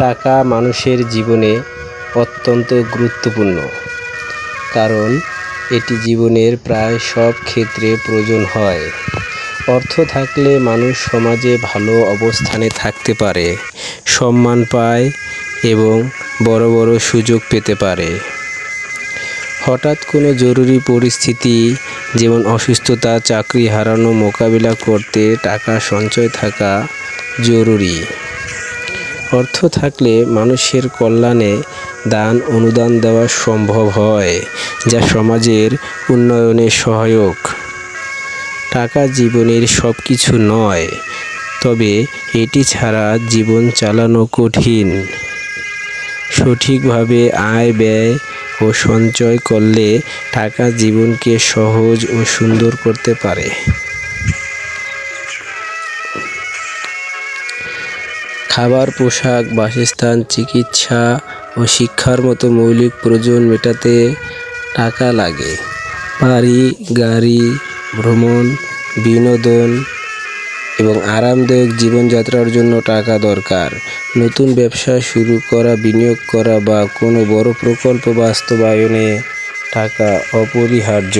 টাকা মানুষের জীবনে অত্যন্ত গুরুত্বপূর্ণ, কারণ এটি জীবনের প্রায় সব ক্ষেত্রে প্রয়োজন হয়। অর্থ থাকলে মানুষ সমাজে ভালো অবস্থানে থাকতে পারে, সম্মান পায় এবং বড় বড় সুযোগ পেতে পারে। হঠাৎ কোনো জরুরি পরিস্থিতি যেমন অসুস্থতা, চাকরি হারানো মোকাবিলা করতে টাকা সঞ্চয় থাকা জরুরি। অর্থ থাকলে মানুষের কল্যাণে দান অনুদান দেওয়া সম্ভব হয়, যা সমাজের উন্নয়নে সহায়ক। টাকা জীবনের সব কিছু নয়, তবে এটি ছাড়া জীবন চালানো কঠিন। সঠিকভাবে আয়, ব্যয় ও সঞ্চয় করলে টাকা জীবনকে সহজ ও সুন্দর করতে পারে। খাবার, পোশাক, বাসস্থান, চিকিৎসা ও শিক্ষার মতো মৌলিক প্রয়োজন মেটাতে টাকা লাগে। বাড়ি, গাড়ি, ভ্রমণ, বিনোদন এবং আরামদায়ক জীবনযাত্রার জন্য টাকা দরকার। নতুন ব্যবসা শুরু করা, বিনিয়োগ করা বা কোনো বড় প্রকল্প বাস্তবায়নে টাকা অপরিহার্য।